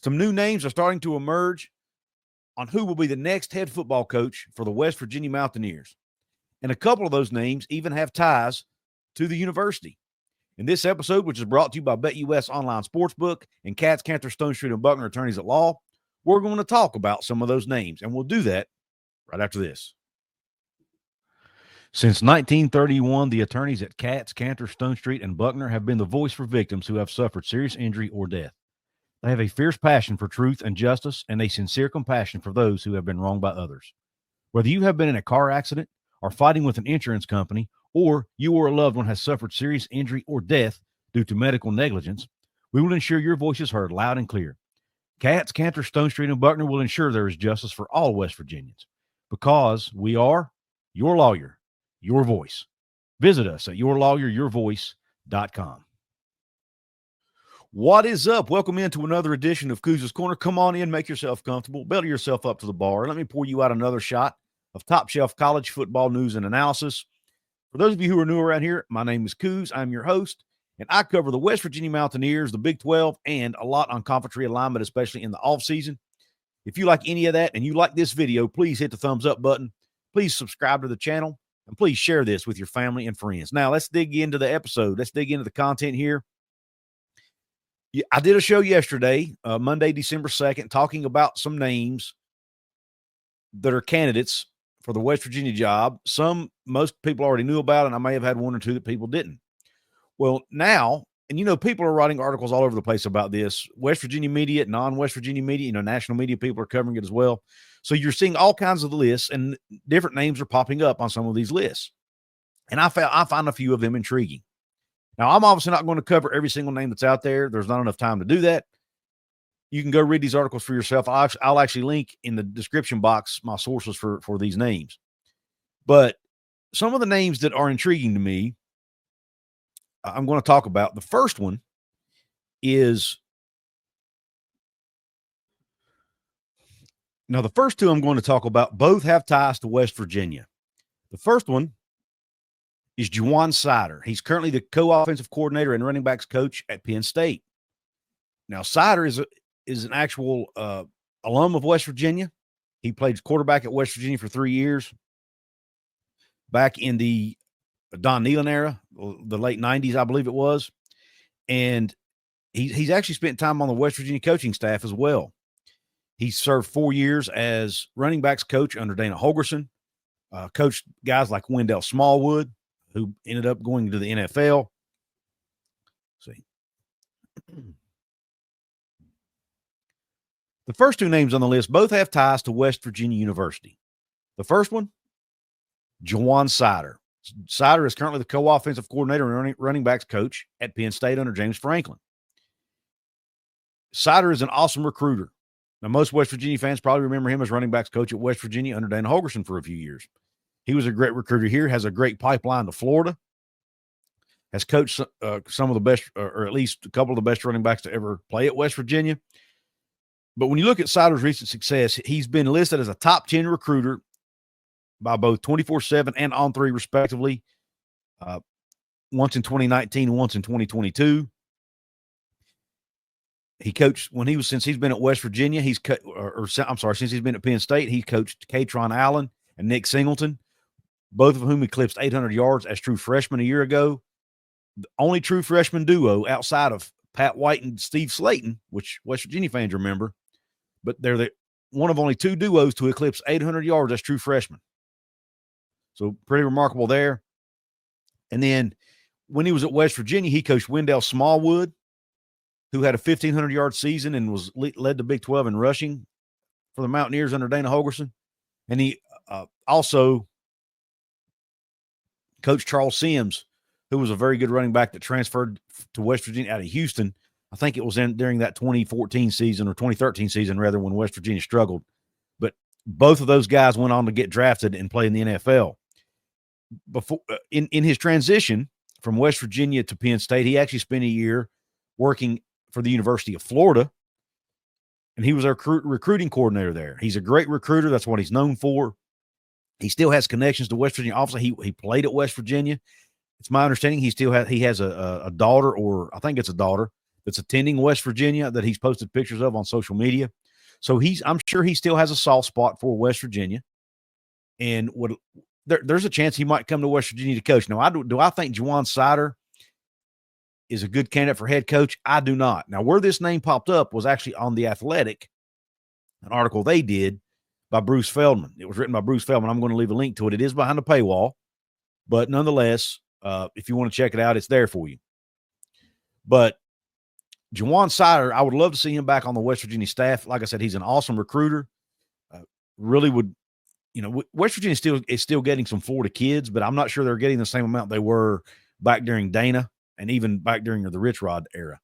Some new names are starting to emerge on who will be the next head football coach for the West Virginia Mountaineers. And a couple of those names even have ties to the university. In this episode, which is brought to you by BetUS Online Sportsbook and Katz, Cantor, Stone Street, and Buckner Attorneys at Law, we're going to talk about some of those names, and we'll do that right after this. Since 1931, the attorneys at Katz, Cantor, Stone Street, and Buckner have been the voice for victims who have suffered serious injury or death. They have a fierce passion for truth and justice and a sincere compassion for those who have been wronged by others. Whether you have been in a car accident or fighting with an insurance company, or you or a loved one has suffered serious injury or death due to medical negligence, we will ensure your voice is heard loud and clear. Katz, Cantor, Stone Street, and Buckner will ensure there is justice for all West Virginians because we are your lawyer, your voice. Visit us at yourlawyeryourvoice.com. What is up? Welcome into another edition of Couz's Corner. Come on in, make yourself comfortable, belly yourself up to the bar, and let me pour you out another shot of top-shelf college football news and analysis. For those of you who are new around here, my name is Couz. I'm your host, and I cover the West Virginia Mountaineers, the Big 12, and a lot on conference realignment, especially in the offseason. If you like any of that and you like this video, please hit the thumbs up button. Please subscribe to the channel, and please share this with your family and friends. Now, let's dig into the episode. Let's dig into the content here. I did a show yesterday, Monday, December 2nd, talking about some names that are candidates for the West Virginia job. Most people already knew about it, and I may have had one or two that people didn't. Well, now, and people are writing articles all over the place about this. West Virginia media, non-West Virginia media, national media people are covering it as well. So you're seeing all kinds of lists, and different names are popping up on some of these lists. And I find a few of them intriguing. Now, I'm obviously not going to cover every single name that's out there. There's not enough time to do that. You can go read these articles for yourself. I'll actually link in the description box my sources for these names. But some of the names that are intriguing to me, I'm going to talk about. The first one is, now the first two I'm going to talk about both have ties to West Virginia. The first one is Seider. He's currently the co-offensive coordinator and running backs coach at Penn State. Now, Seider is an actual alum of West Virginia. He played quarterback at West Virginia for 3 years back in the Don Nehlen era, the late 90s, I believe it was. And he's actually spent time on the West Virginia coaching staff as well. He served 4 years as running backs coach under Dana Holgorsen, coached guys like Wendell Smallwood, who ended up going to the NFL. Let's see. The first two names on the list both have ties to West Virginia University. The first one, Seider. Seider is currently the co-offensive coordinator and running backs coach at Penn State under James Franklin. Seider is an awesome recruiter. Now, most West Virginia fans probably remember him as running backs coach at West Virginia under Dana Holgorsen for a few years. He was a great recruiter here, has a great pipeline to Florida, has coached some of the best, or at least a couple of the best running backs to ever play at West Virginia. But when you look at Seider's recent success, he's been listed as a top 10 recruiter by both 24/7 and On3 respectively, once in 2019 and once in 2022. He coached since he's been at West Virginia, since he's been at Penn State, he coached Katron Allen and Nick Singleton, both of whom eclipsed 800 yards as true freshmen a year ago. The only true freshman duo outside of Pat White and Steve Slayton, which West Virginia fans remember, but they're the one of only two duos to eclipse 800 yards as true freshmen. So pretty remarkable there. And then when he was at West Virginia, he coached Wendell Smallwood, who had a 1,500-yard season and was led the Big 12 in rushing for the Mountaineers under Dana Holgorsen. And he also coached Charles Sims, who was a very good running back that transferred to West Virginia out of Houston. I think it was during that 2014 season or 2013 season, rather, when West Virginia struggled. But both of those guys went on to get drafted and play in the NFL. Before in his transition from West Virginia to Penn State, he actually spent a year working for the University of Florida, and he was our recruiting coordinator there. He's a great recruiter. That's what he's known for. He still has connections to West Virginia. Obviously, he played at West Virginia. It's my understanding he has a daughter, or I think it's a daughter, that's attending West Virginia that he's posted pictures of on social media. So I'm sure he still has a soft spot for West Virginia, and there's a chance he might come to West Virginia to coach. Now, do I think Juwan Seider is a good candidate for head coach? I do not. Now, where this name popped up was actually on The Athletic, an article they did by Bruce Feldman. It was written by Bruce Feldman. I'm going to leave a link to it. It is behind the paywall, but nonetheless, if you want to check it out, it's there for you. But Juwan Seider, I would love to see him back on the West Virginia staff. Like I said, he's an awesome recruiter. Really would, West Virginia is still getting some Florida kids, but I'm not sure they're getting the same amount they were back during Dana and even back during the Rich Rod era.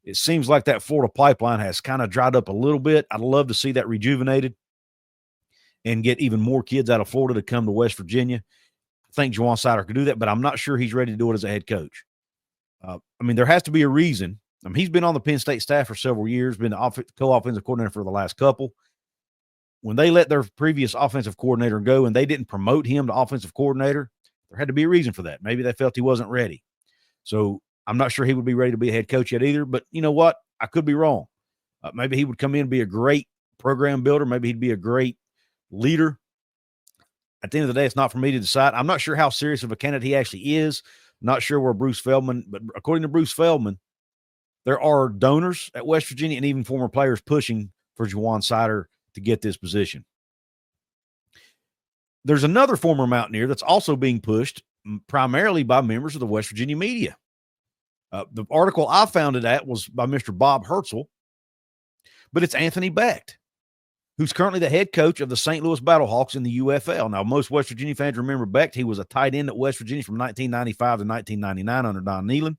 It seems like that Florida pipeline has kind of dried up a little bit. I'd love to see that rejuvenated and get even more kids out of Florida to come to West Virginia. I think Juwan Seider could do that, but I'm not sure he's ready to do it as a head coach. There has to be a reason. He's been on the Penn State staff for several years, been the co-offensive coordinator for the last couple. When they let their previous offensive coordinator go and they didn't promote him to offensive coordinator, there had to be a reason for that. Maybe they felt he wasn't ready. So I'm not sure he would be ready to be a head coach yet either, but you know what? I could be wrong. Maybe he would come in and be a great program builder. Maybe he'd be a great leader. At the end of the day, it's not for me to decide. I'm not sure how serious of a candidate he actually is. Not sure where Bruce Feldman, but according to Bruce Feldman, there are donors at West Virginia and even former players pushing for Juwan Seider to get this position. There's another former Mountaineer that's also being pushed primarily by members of the West Virginia media. The article I found it at was by Mr. Bob Herzl, but it's Anthony Becht, who's currently the head coach of the St. Louis Battlehawks in the UFL. Now, most West Virginia fans remember Becht. He was a tight end at West Virginia from 1995 to 1999 under Don Nehlen.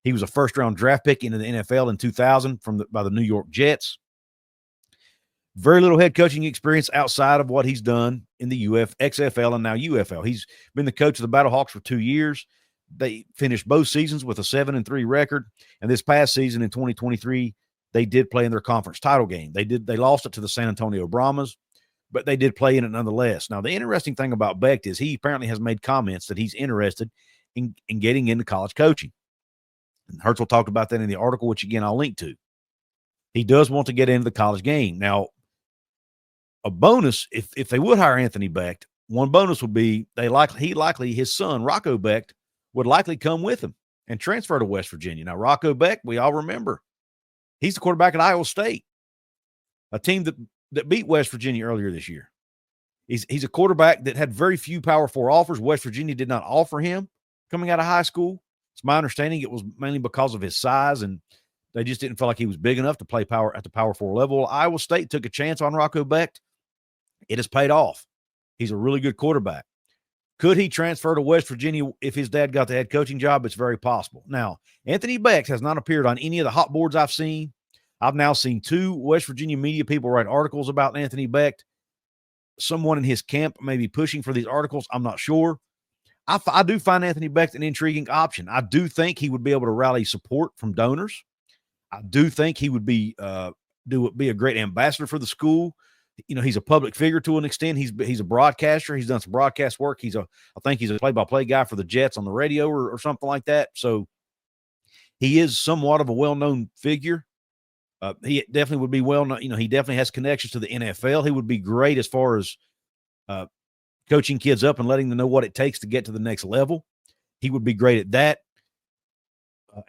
He was a first-round draft pick into the NFL in 2000 by the New York Jets. Very little head coaching experience outside of what he's done in the XFL and now UFL. He's been the coach of the Battlehawks for 2 years. They finished both seasons with a 7-3 record, and this past season in 2023, they did play in their conference title game. They lost it to the San Antonio Brahmas, but they did play in it nonetheless. Now, the interesting thing about Becht is he apparently has made comments that he's interested in getting into college coaching. And Herzl talked about that in the article, which, again, I'll link to. He does want to get into the college game. Now, a bonus, if they would hire Anthony Becht, one bonus would be his son, Rocco Becht, would likely come with him and transfer to West Virginia. Now, Rocco Becht, we all remember, he's the quarterback at Iowa State, a team that beat West Virginia earlier this year. He's a quarterback that had very few Power 4 offers. West Virginia did not offer him coming out of high school. It's my understanding it was mainly because of his size, and they just didn't feel like he was big enough to play at the Power 4 level. Iowa State took a chance on Rocco Becht. It has paid off. He's a really good quarterback. Could he transfer to West Virginia if his dad got the head coaching job? It's very possible. Now, Anthony Becht has not appeared on any of the hot boards I've seen. I've now seen 2 West Virginia media people write articles about Anthony Becht. Someone in his camp may be pushing for these articles. I'm not sure. I do find Anthony Becht an intriguing option. I do think he would be able to rally support from donors. I do think he would be a great ambassador for the school. He's a public figure to an extent. He's a broadcaster. He's done some broadcast work. I think he's a play-by-play guy for the Jets on the radio or something like that. So he is somewhat of a well-known figure. He definitely would be well-known. He definitely has connections to the NFL. He would be great as far as coaching kids up and letting them know what it takes to get to the next level. He would be great at that.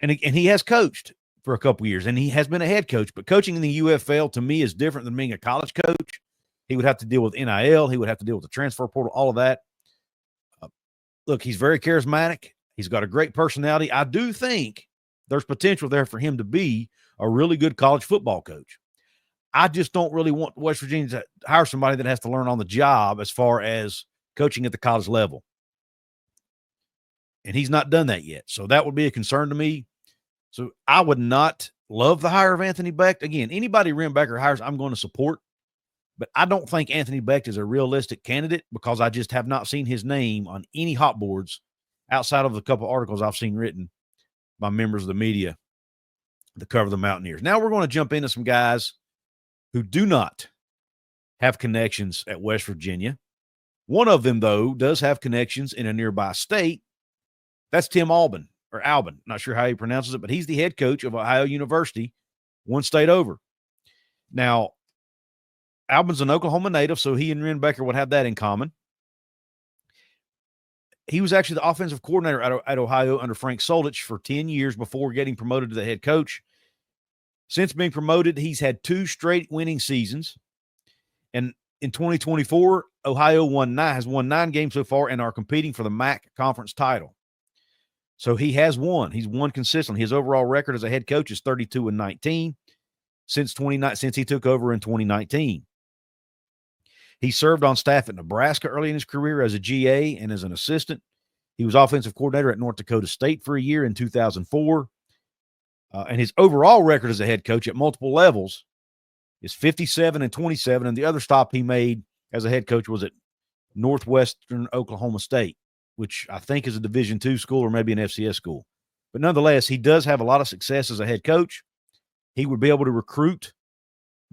And he has coached for a couple years, and he has been a head coach. But coaching in the UFL, to me, is different than being a college coach. He would have to deal with NIL. He would have to deal with the transfer portal, all of that. Look, he's very charismatic. He's got a great personality. I do think there's potential there for him to be a really good college football coach. I just don't really want West Virginia to hire somebody that has to learn on the job as far as coaching at the college level. And he's not done that yet. So that would be a concern to me. So I would not love the hire of Anthony Becht. Again, anybody Rimbacker hires, I'm going to support. But I don't think Anthony Becht is a realistic candidate because I just have not seen his name on any hot boards outside of the couple articles I've seen written by members of the media that cover the Mountaineers. Now we're going to jump into some guys who do not have connections at West Virginia. One of them, though, does have connections in a nearby state. That's Tim Albin. or Albin, not sure how he pronounces it, but he's the head coach of Ohio University, one state over. Now, Albin's an Oklahoma native, so he and Renbaker would have that in common. He was actually the offensive coordinator at Ohio under Frank Solich for 10 years before getting promoted to the head coach. Since being promoted, he's had 2 straight winning seasons. And in 2024, Ohio has won 9 games so far and are competing for the MAC conference title. So he has won. He's won consistently. His overall record as a head coach is 32-19 since he took over in 2019. He served on staff at Nebraska early in his career as a GA and as an assistant. He was offensive coordinator at North Dakota State for a year in 2004. And his overall record as a head coach at multiple levels is 57-27. And the other stop he made as a head coach was at Northwestern Oklahoma State, which I think is a Division II school or maybe an FCS school. But nonetheless, he does have a lot of success as a head coach. He would be able to recruit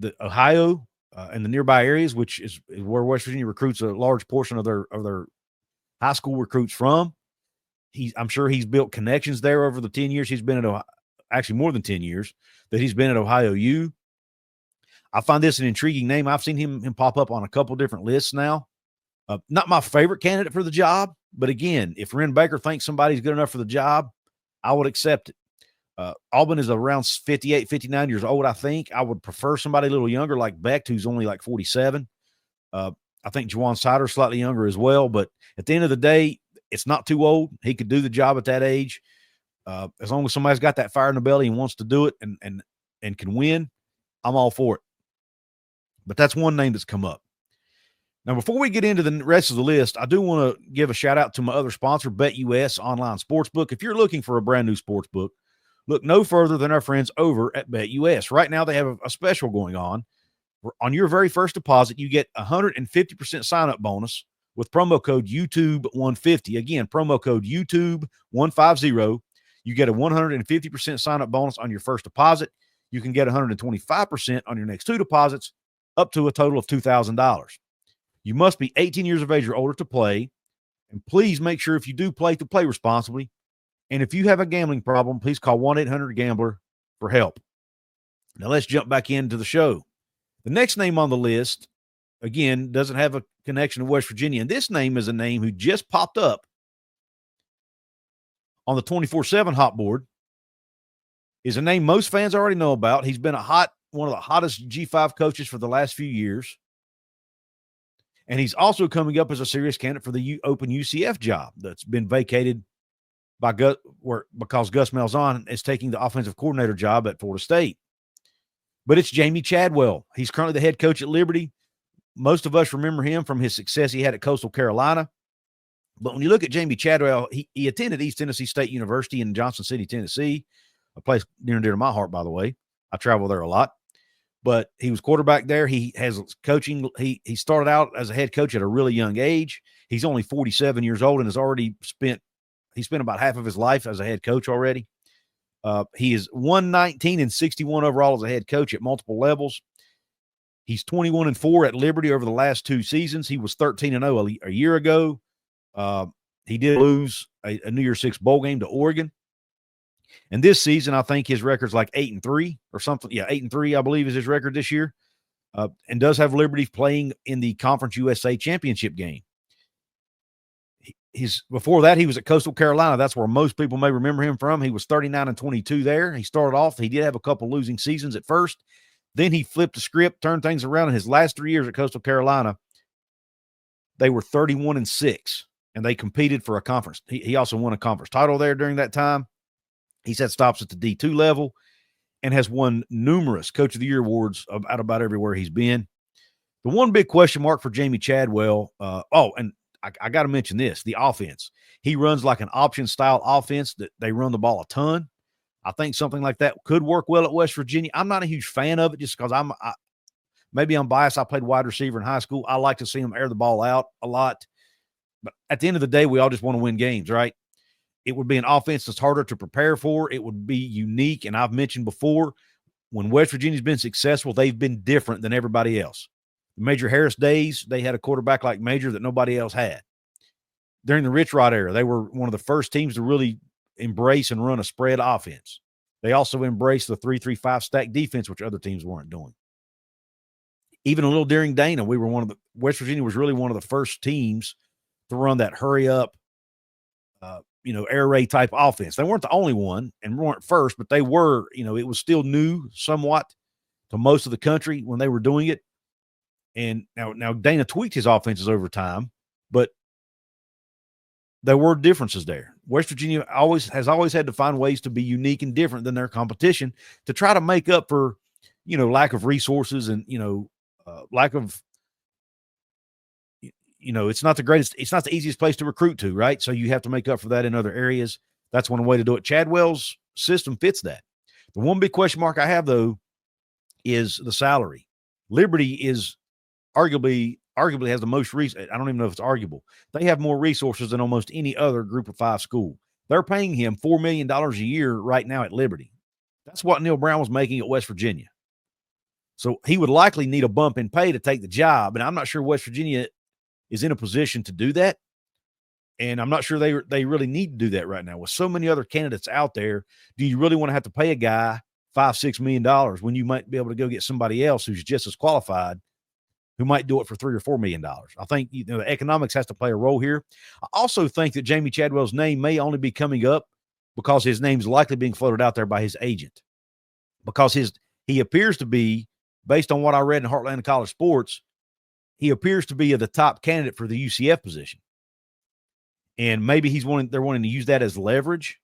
the Ohio and the nearby areas, which is where West Virginia recruits a large portion of their high school recruits from. I'm sure he's built connections there over the 10 years he's been at Ohio, actually more than 10 years that he's been at Ohio U. I find this an intriguing name. I've seen him pop up on a couple different lists now. Not my favorite candidate for the job, but again, if Renbaker thinks somebody's good enough for the job, I would accept it. Albin is around 58, 59 years old, I think. I would prefer somebody a little younger like Becht, who's only like 47. I think Juwan Seider is slightly younger as well, but at the end of the day, it's not too old. He could do the job at that age. As long as somebody's got that fire in the belly and wants to do it and can win, I'm all for it. But that's one name that's come up. Now, before we get into the rest of the list, I do want to give a shout out to my other sponsor, BetUS Online Sportsbook. If you're looking for a brand new sportsbook, look no further than our friends over at BetUS. Right now, they have a special going on. On your very first deposit, you get 150% sign-up bonus with promo code YouTube150. Again, promo code YouTube150. You get a 150% sign-up bonus on your first deposit. You can get 125% on your next 2 deposits, up to a total of $2,000. You must be 18 years of age or older to play. And please make sure if you do play to play responsibly. And if you have a gambling problem, please call 1-800-GAMBLER for help. Now let's jump back into the show. The next name on the list, again, doesn't have a connection to West Virginia. And this name is a name who just popped up on the 24/7 hot board. Is a name most fans already know about. He's been one of the hottest G5 coaches for the last few years. And he's also coming up as a serious candidate for the open UCF job that's been vacated because Gus Malzahn is taking the offensive coordinator job at Florida State. But it's Jamey Chadwell. He's currently the head coach at Liberty. Most of us remember him from his success he had at Coastal Carolina. But when you look at Jamey Chadwell, he attended East Tennessee State University in Johnson City, Tennessee, a place near and dear to my heart, by the way. I travel there a lot. But he was quarterback there. He has coaching. He started out as a head coach at a really young age. He's only 47 years old and has already spent about half of his life as a head coach already. He is 119-61 overall as a head coach at multiple levels. He's 21-4 at Liberty over the last 2 seasons. He was 13-0 a year ago. He did lose a New Year's Six bowl game to Oregon. And this season, I think his record's like 8-3 or something. Yeah, 8-3, I believe, is his record this year. And does have Liberty playing in the Conference USA championship game. Before that, he was at Coastal Carolina. That's where most people may remember him from. He was 39-22 there. He started off. He did have a couple losing seasons at first. Then he flipped the script, turned things around. In his last 3 years at Coastal Carolina, they were 31-6, and they competed for a conference. He also won a conference title there during that time. He's had stops at the D2 level and has won numerous Coach of the Year awards about everywhere he's been. The one big question mark for Jamey Chadwell, and I got to mention this, the offense. He runs like an option-style offense that they run the ball a ton. I think something like that could work well at West Virginia. I'm not a huge fan of it just because maybe I'm biased. I played wide receiver in high school. I like to see them air the ball out a lot. But at the end of the day, we all just want to win games, right? It would be an offense that's harder to prepare for. It would be unique. And I've mentioned before, when West Virginia's been successful, they've been different than everybody else. The Major Harris days, they had a quarterback like Major that nobody else had. During the Rich Rod era, they were one of the first teams to really embrace and run a spread offense. They also embrace the 3-3-5 stack defense, which other teams weren't doing. Even a little during Dana, West Virginia was really one of the first teams to run that hurry up, air raid type offense. They weren't the only one and weren't first, but they were, it was still new somewhat to most of the country when they were doing it. And now Dana tweaked his offenses over time, but there were differences there. West Virginia has always had to find ways to be unique and different than their competition to try to make up for, lack of resources and, lack of, it's not the easiest place to recruit to, right? So you have to make up for that in other areas. That's one way to do it. Chadwell's system fits that. The one big question mark I have, though, is the salary. Liberty is arguably has the most reason. I don't even know if it's arguable. They have more resources than almost any other Group of 5 school. They're paying him $4 million a year right now at Liberty. That's what Neal Brown was making at West Virginia. So he would likely need a bump in pay to take the job, and I'm not sure West Virginia is in a position to do that. And I'm not sure they really need to do that right now. With so many other candidates out there, do you really want to have to pay a guy $5-6 million when you might be able to go get somebody else who's just as qualified, who might do it for $3 or $4 million? I think the economics has to play a role here. I also think that Jamey Chadwell's name may only be coming up because his name's likely being floated out there by his agent, because he appears to be, based on what I read in Heartland College Sports, he appears to be the top candidate for the UCF position. And maybe they're wanting to use that as leverage.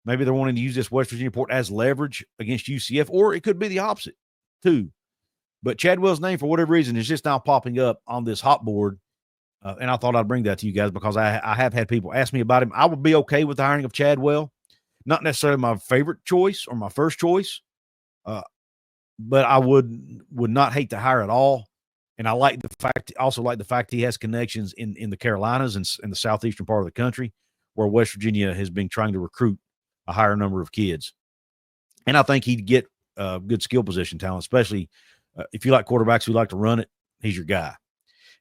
Maybe they're wanting to use this West Virginia report as leverage against UCF, or it could be the opposite too. But Chadwell's name, for whatever reason, is just now popping up on this hot board. And I thought I'd bring that to you guys because I have had people ask me about him. I would be okay with the hiring of Chadwell. Not necessarily my favorite choice or my first choice, but I would not hate to hire at all. And I like the fact he has connections in the Carolinas and in the southeastern part of the country, where West Virginia has been trying to recruit a higher number of kids. And I think he'd get good skill position talent, especially if you like quarterbacks who like to run it. He's your guy.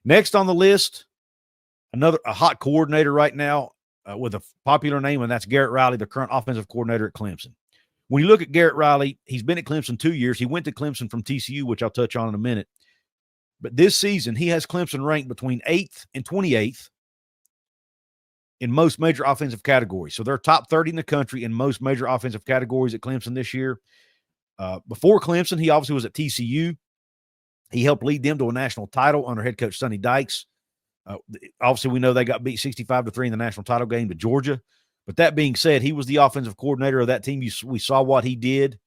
Next on the list, a hot coordinator right now with a popular name, and that's Garrett Riley, the current offensive coordinator at Clemson. When you look at Garrett Riley, he's been at Clemson 2 years. He went to Clemson from TCU, which I'll touch on in a minute. But this season, he has Clemson ranked between 8th and 28th in most major offensive categories. So they're top 30 in the country in most major offensive categories at Clemson this year. Before Clemson, he obviously was at TCU. He helped lead them to a national title under head coach Sonny Dykes. Obviously, we know they got beat 65-3 in the national title game to Georgia. But that being said, he was the offensive coordinator of that team. We saw what he did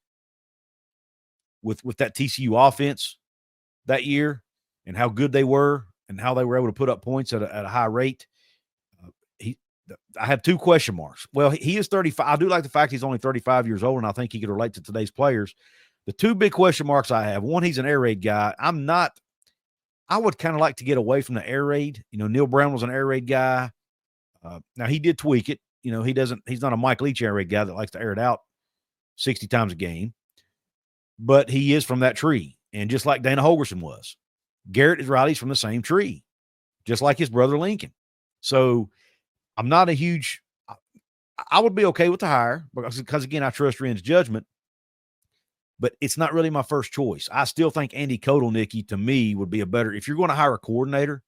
with that TCU offense that year and how good they were and how they were able to put up points at a high rate. I have two question marks. Well, he is 35. I do like the fact he's only 35 years old, and I think he could relate to today's players. The two big question marks I have, one, he's an air raid guy. I would kind of like to get away from the air raid. Neal Brown was an air raid guy. Now, he did tweak it. He's not a Mike Leach air raid guy that likes to air it out 60 times a game, but he is from that tree. And just like Dana Holgorsen was, Garrett Riley's from the same tree, just like his brother Lincoln. So I'm not a huge – I would be okay with the hire because, again, I trust Ren's judgment, but it's not really my first choice. I still think Andy Kotelnicki, to me, would be a better – if you're going to hire a coordinator,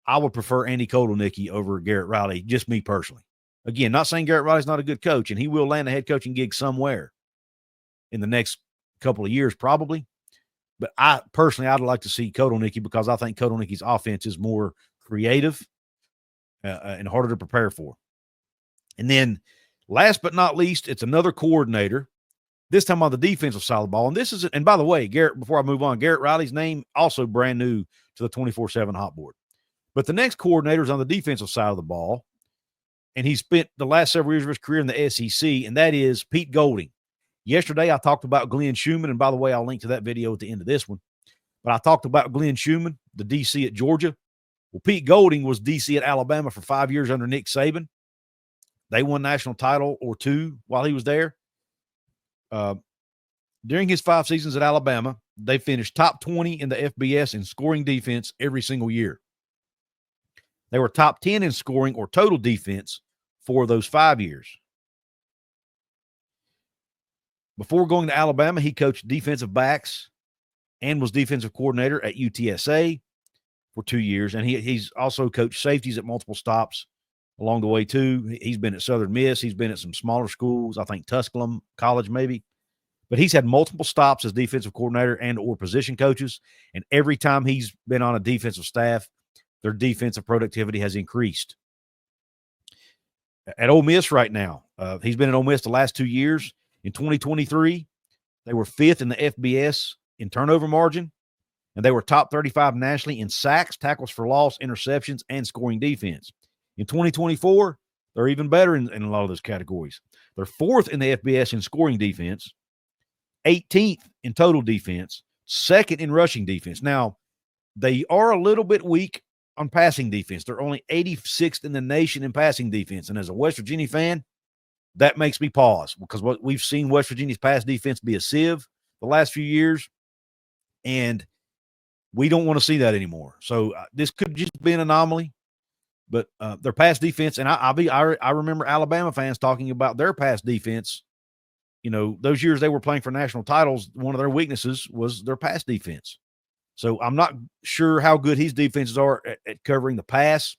I would prefer Andy Kotelnicki over Garrett Riley, just me personally. Again, not saying Garrett Riley's not a good coach, and he will land a head coaching gig somewhere in the next couple of years probably. But I'd like to see Kotelnicki because I think Kotelnicki's offense is more creative and harder to prepare for. And then last but not least, it's another coordinator, this time on the defensive side of the ball. And by the way, Garrett, before I move on, Garrett Riley's name also brand new to the 24/7 hot board. But the next coordinator is on the defensive side of the ball, and he spent the last several years of his career in the SEC, and that is Pete Golding. Yesterday, I talked about Glenn Schumann, and by the way, I'll link to that video at the end of this one. But I talked about Glenn Schumann, the DC at Georgia. Well, Pete Golding was DC at Alabama for 5 years under Nick Saban. They won national title or two while he was there. During his 5 seasons at Alabama, they finished top 20 in the FBS in scoring defense every single year. They were top 10 in scoring or total defense 4 of those 5 years. Before going to Alabama, he coached defensive backs and was defensive coordinator at UTSA for 2 years. And he's also coached safeties at multiple stops along the way, too. He's been at Southern Miss. He's been at some smaller schools, I think Tusculum College maybe. But he's had multiple stops as defensive coordinator and or position coaches. And every time he's been on a defensive staff, their defensive productivity has increased. At Ole Miss right now, he's been at Ole Miss the last 2 years. In 2023, they were 5th in the FBS in turnover margin, and they were top 35 nationally in sacks, tackles for loss, interceptions, and scoring defense. In 2024, they're even better in a lot of those categories. They're 4th in the FBS in scoring defense, 18th in total defense, 2nd in rushing defense. Now, they are a little bit weak on passing defense. They're only 86th in the nation in passing defense. And as a West Virginia fan, that makes me pause because what we've seen West Virginia's pass defense be a sieve the last few years, and we don't want to see that anymore. So this could just be an anomaly, but their pass defense, and I remember Alabama fans talking about their pass defense. You know, those years they were playing for national titles, one of their weaknesses was their pass defense. So I'm not sure how good his defenses are at covering the pass.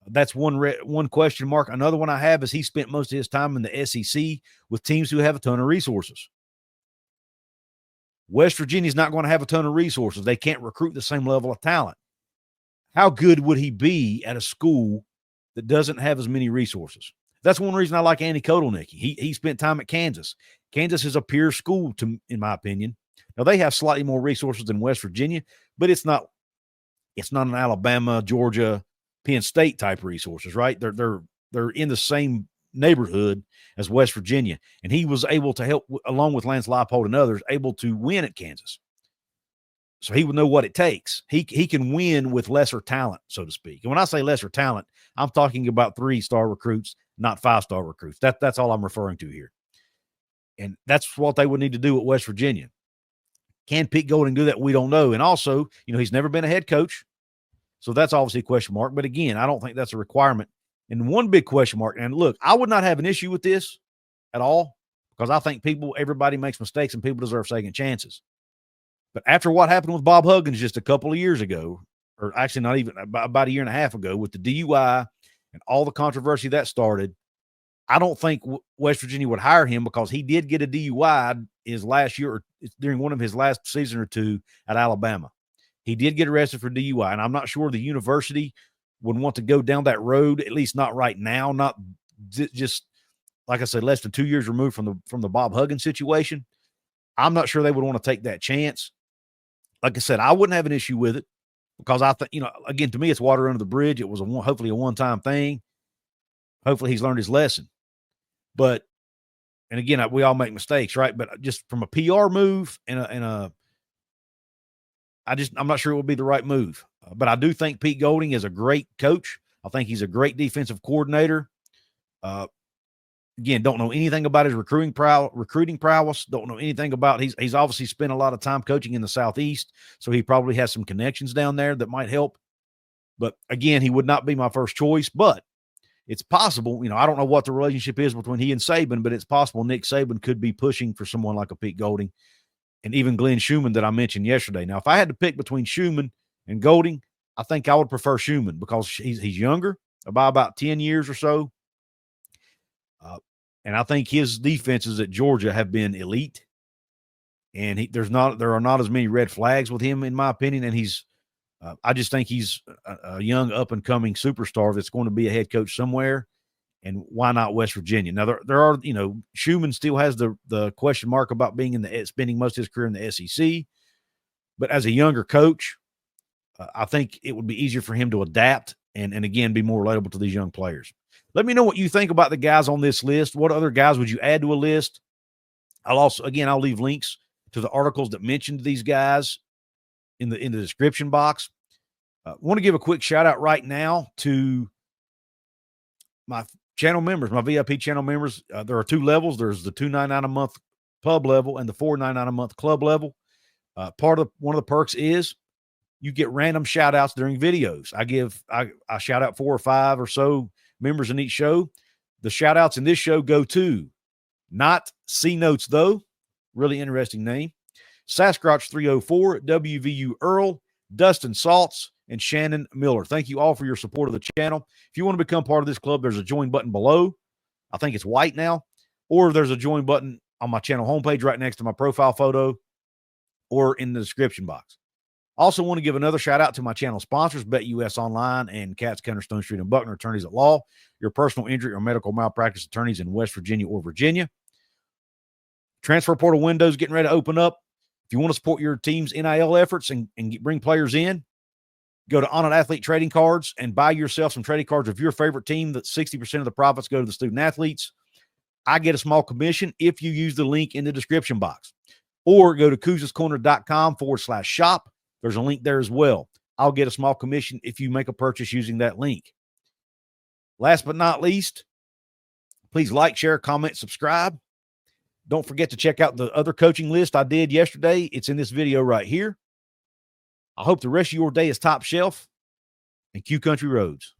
That's one question mark. Another one I have is he spent most of his time in the SEC with teams who have a ton of resources. West Virginia's not going to have a ton of resources. They can't recruit the same level of talent. How good would he be at a school that doesn't have as many resources? That's one reason I like Andy Kotelnicki. He spent time at Kansas. Kansas is a peer school, in my opinion. Now, they have slightly more resources than West Virginia, but it's not an Alabama, Georgia, Penn State type resources, right? They're in the same neighborhood as West Virginia, and he was able to help, along with Lance Leipold and others, able to win at Kansas. So he would know what it takes. He can win with lesser talent, so to speak. And when I say lesser talent, I'm talking about 3-star recruits, not 5-star recruits. That's all I'm referring to here. And that's what they would need to do at West Virginia. Can Pete Golding do that? We don't know. And also, he's never been a head coach. So that's obviously a question mark. But again, I don't think that's a requirement. And one big question mark, and look, I would not have an issue with this at all because I think everybody makes mistakes and people deserve second chances. But after what happened with Bob Huggins just a couple of years ago, or actually not even about a year and a half ago with the DUI and all the controversy that started, I don't think West Virginia would hire him because he did get a DUI his last year or during one of his last season or two at Alabama. He did get arrested for DUI, and I'm not sure the university would want to go down that road, at least not right now, not just, like I said, less than 2 years removed from the Bob Huggins situation. I'm not sure they would want to take that chance. Like I said, I wouldn't have an issue with it because I think, again, to me, it's water under the bridge. It was hopefully a one-time thing. Hopefully he's learned his lesson. But, and again, we all make mistakes, right? But just from a PR move I'm not sure it would be the right move. But I do think Pete Golding is a great coach. I think he's a great defensive coordinator. Again, don't know anything about his recruiting prowess. Don't know anything about he's obviously spent a lot of time coaching in the Southeast, so he probably has some connections down there that might help. But again, he would not be my first choice. But it's possible. I don't know what the relationship is between he and Saban, but it's possible Nick Saban could be pushing for someone like a Pete Golding. And even Glenn Schumann that I mentioned yesterday. Now, if I had to pick between Schumann and Golding, I think I would prefer Schumann because he's younger, by about 10 years or so. And I think his defenses at Georgia have been elite. And there are not as many red flags with him, in my opinion. And I just think he's a young, up-and-coming superstar that's going to be a head coach somewhere. And why not West Virginia? Now, there are, Schumann still has the question mark about being spending most of his career in the SEC. But as a younger coach, I think it would be easier for him to adapt and again, be more relatable to these young players. Let me know what you think about the guys on this list. What other guys would you add to a list? I'll leave links to the articles that mentioned these guys in the description box. I want to give a quick shout out right now to my channel members, my VIP channel members. There are 2 levels. There's the $2.99 a month pub level and the $4.99 a month club level. One of the perks is you get random shout outs during videos. I shout out 4 or 5 or so members in each show. The shout-outs in this show go to Not C Notes, though. Really interesting name. Sasquatch 304, WVU Earl, Dustin Saltz, and Shannon Miller. Thank you all for your support of the channel. If you want to become part of this club, there's a join button below. I think it's white now. Or there's a join button on my channel homepage right next to my profile photo or in the description box. Also want to give another shout out to my channel sponsors, BetUS Online and Katz, Counter, Stone Street, and Buckner Attorneys at Law, your personal injury or medical malpractice attorneys in West Virginia or Virginia. Transfer portal windows getting ready to open up. If you want to support your team's NIL efforts and bring players in, go to ONIT Athlete Trading Cards and buy yourself some trading cards of your favorite team. That 60% of the profits go to the student athletes. I get a small commission if you use the link in the description box. Or go to couzescorner.com/shop. There's a link there as well. I'll get a small commission if you make a purchase using that link. Last but not least, please like, share, comment, subscribe. Don't forget to check out the other coaching list I did yesterday. It's in this video right here. I hope the rest of your day is top shelf and Q Country Roads.